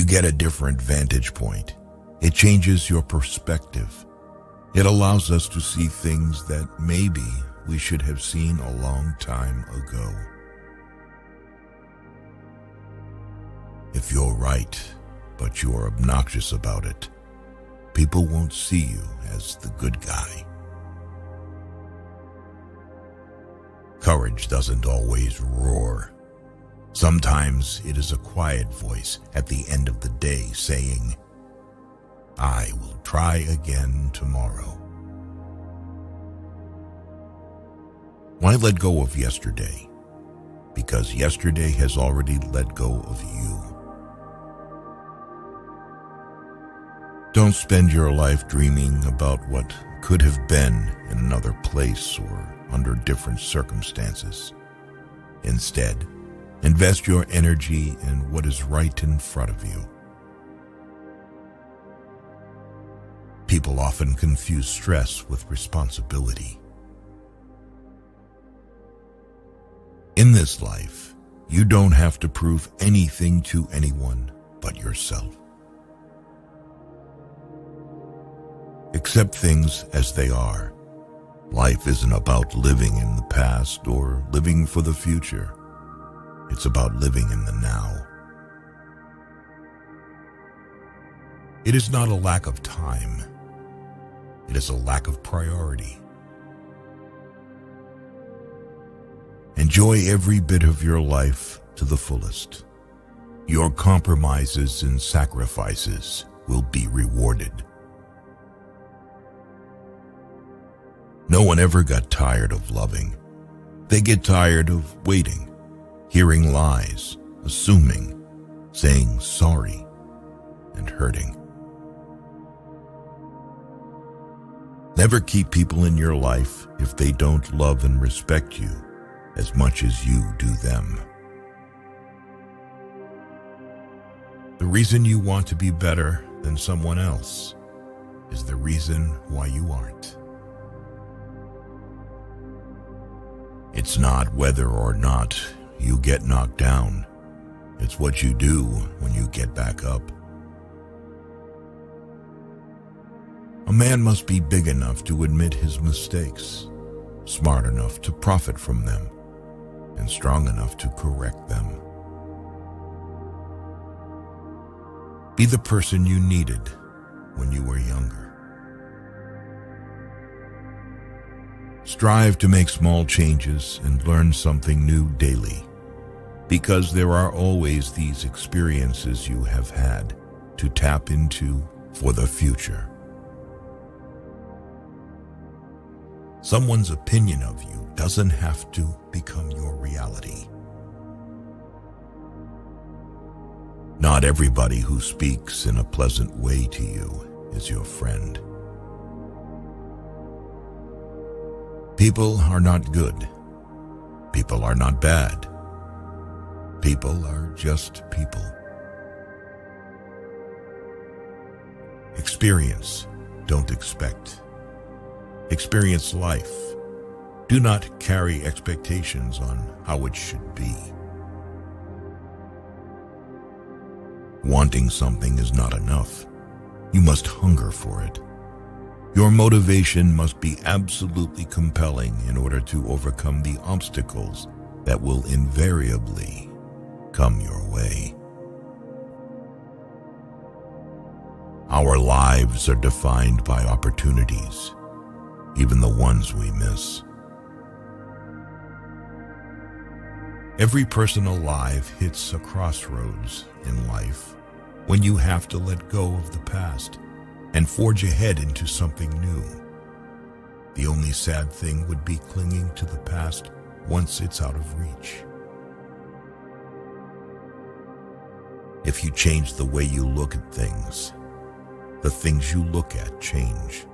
you get a different vantage point, it changes your perspective. It allows us to see things that maybe we should have seen a long time ago. If you're right, but you're obnoxious about it, people won't see you as the good guy. Courage doesn't always roar. Sometimes it is a quiet voice at the end of the day saying, "I will try again tomorrow." Why let go of yesterday? Because yesterday has already let go of you. Don't spend your life dreaming about what could have been in another place or under different circumstances. Instead, invest your energy in what is right in front of you. People often confuse stress with responsibility. In this life, you don't have to prove anything to anyone but yourself. Accept things as they are. Life isn't about living in the past or living for the future. It's about living in the now. It is not a lack of time. It is a lack of priority. Enjoy every bit of your life to the fullest. Your compromises and sacrifices will be rewarded. No one ever got tired of loving. They get tired of waiting, hearing lies, assuming, saying sorry, and hurting. Never keep people in your life if they don't love and respect you as much as you do them. The reason you want to be better than someone else is the reason why you aren't. It's not whether or not you get knocked down. It's what you do when you get back up. A man must be big enough to admit his mistakes, smart enough to profit from them, and strong enough to correct them. Be the person you needed when you were younger. Strive to make small changes and learn something new daily, because there are always these experiences you have had to tap into for the future. Someone's opinion of you doesn't have to become your reality. Not everybody who speaks in a pleasant way to you is your friend. People are not good. People are not bad. People are just people. Experience, don't expect. Experience life. Do not carry expectations on how it should be. Wanting something is not enough. You must hunger for it. Your motivation must be absolutely compelling in order to overcome the obstacles that will invariably come your way. Our lives are defined by opportunities, even the ones we miss. Every person alive hits a crossroads in life when you have to let go of the past and forge ahead into something new. The only sad thing would be clinging to the past once it's out of reach. If you change the way you look at things, the things you look at change.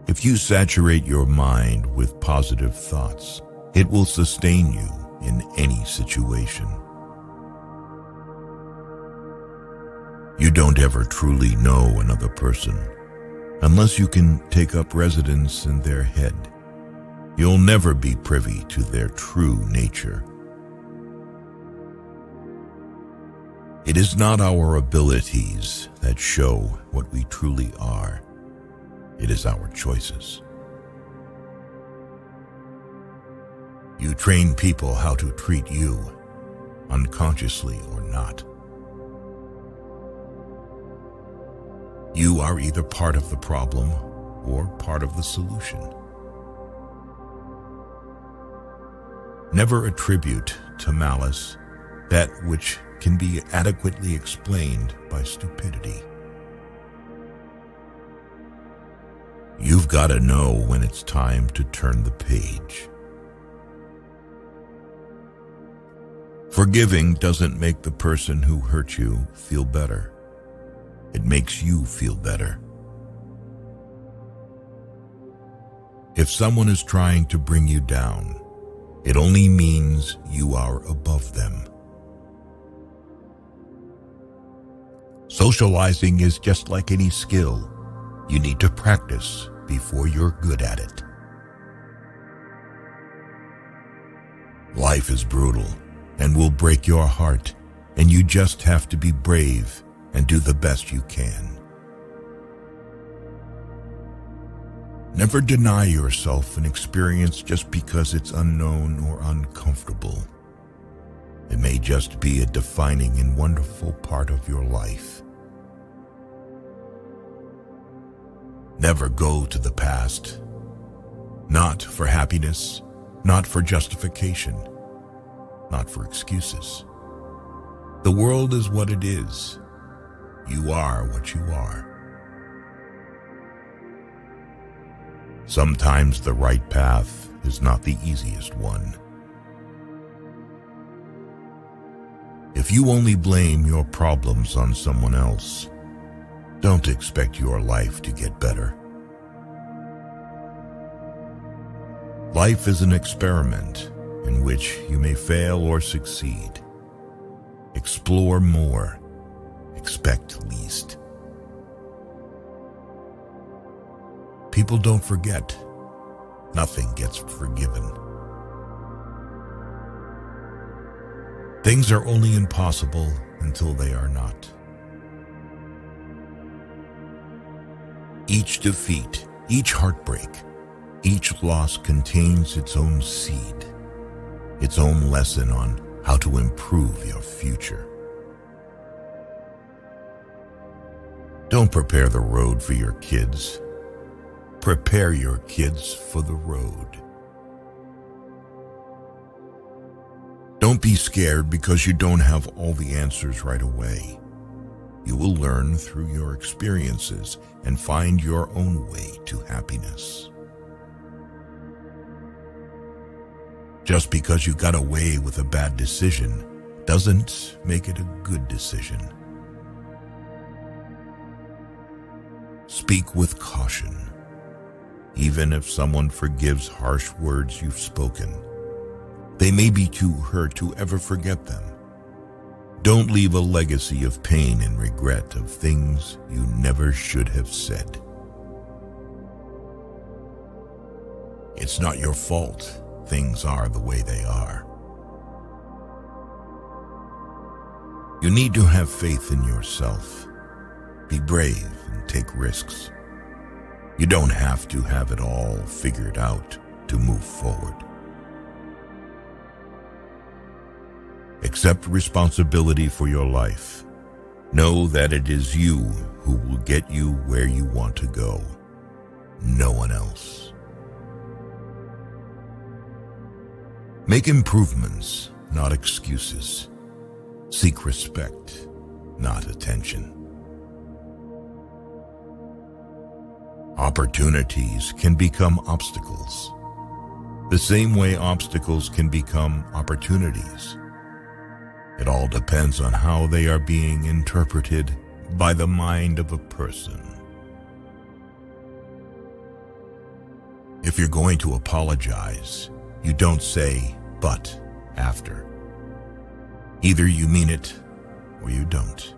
If you saturate your mind with positive thoughts, it will sustain you in any situation. You don't ever truly know another person unless you can take up residence in their head. You'll never be privy to their true nature. It is not our abilities that show what we truly are. It is our choices. You train people how to treat you, unconsciously or not. You are either part of the problem or part of the solution. Never attribute to malice that which can be adequately explained by stupidity. You've got to know when it's time to turn the page. Forgiving doesn't make the person who hurt you feel better. It makes you feel better. If someone is trying to bring you down, it only means you are above them. Socializing is just like any skill. You need to practice before you're good at it. Life is brutal and will break your heart, and you just have to be brave and do the best you can. Never deny yourself an experience just because it's unknown or uncomfortable. It may just be a defining and wonderful part of your life. Never go to the past. Not for happiness, not for justification, not for excuses. The world is what it is. You are what you are. Sometimes the right path is not the easiest one. If you only blame your problems on someone else, don't expect your life to get better. Life is an experiment in which you may fail or succeed. Explore more, expect least. People don't forget. Nothing gets forgiven. Things are only impossible until they are not. Each defeat, each heartbreak, each loss contains its own seed, its own lesson on how to improve your future. Don't prepare the road for your kids. Prepare your kids for the road. Don't be scared because you don't have all the answers right away. You will learn through your experiences and find your own way to happiness. Just because you got away with a bad decision doesn't make it a good decision. Speak with caution. Even if someone forgives harsh words you've spoken, they may be too hurt to ever forget them. Don't leave a legacy of pain and regret of things you never should have said. It's not your fault things are the way they are. You need to have faith in yourself. Be brave and take risks. You don't have to have it all figured out to move forward. Accept responsibility for your life. Know that it is you who will get you where you want to go, no one else. Make improvements, not excuses. Seek respect, not attention. Opportunities can become obstacles, the same way obstacles can become opportunities. It all depends on how they are being interpreted by the mind of a person. If you're going to apologize, you don't say, "but," after. Either you mean it or you don't.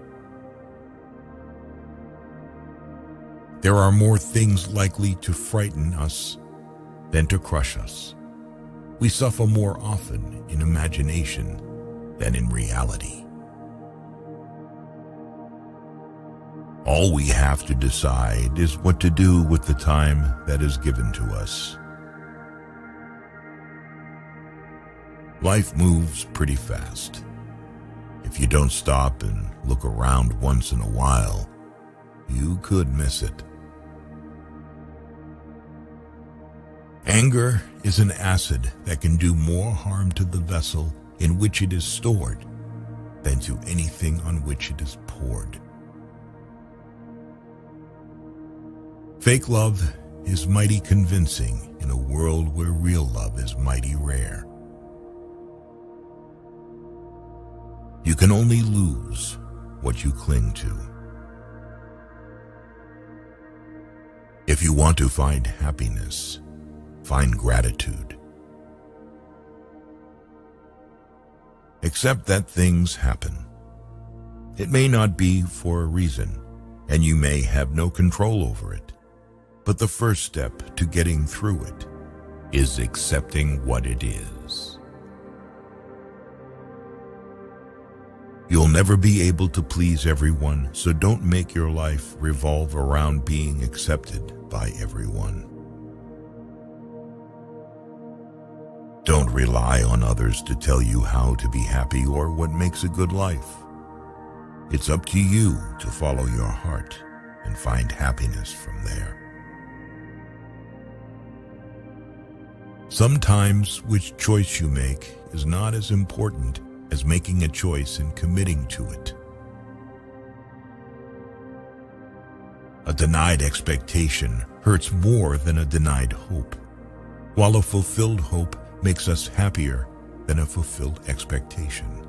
There are more things likely to frighten us than to crush us. We suffer more often in imagination than in reality. All we have to decide is what to do with the time that is given to us. Life moves pretty fast. If you don't stop and look around once in a while, you could miss it. Anger is an acid that can do more harm to the vessel in which it is stored than to anything on which it is poured. Fake love is mighty convincing in a world where real love is mighty rare. You can only lose what you cling to. If you want to find happiness, find gratitude. Accept that things happen. It may not be for a reason, and you may have no control over it. But the first step to getting through it is accepting what it is. You'll never be able to please everyone, so don't make your life revolve around being accepted by everyone. Don't rely on others to tell you how to be happy or what makes a good life. It's up to you to follow your heart and find happiness from there. Sometimes which choice you make is not as important as making a choice and committing to it. A denied expectation hurts more than a denied hope, while a fulfilled hope makes us happier than a fulfilled expectation.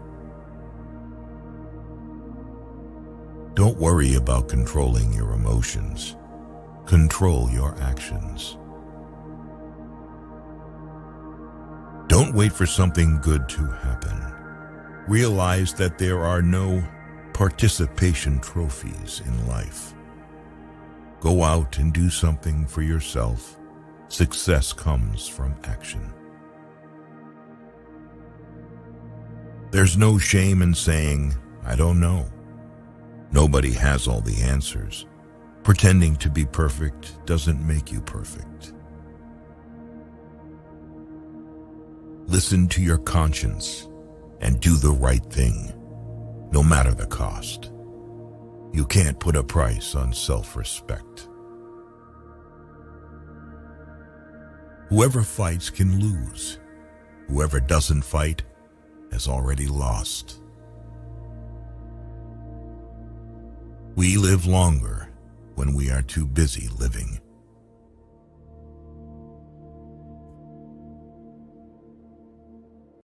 Don't worry about controlling your emotions. Control your actions. Don't wait for something good to happen. Realize that there are no participation trophies in life. Go out and do something for yourself. Success comes from action. There's no shame in saying, I don't know. Nobody has all the answers. Pretending to be perfect doesn't make you perfect. Listen to your conscience and do the right thing, no matter the cost. You can't put a price on self-respect. Whoever fights can lose. Whoever doesn't fight has already lost. We live longer when we are too busy living.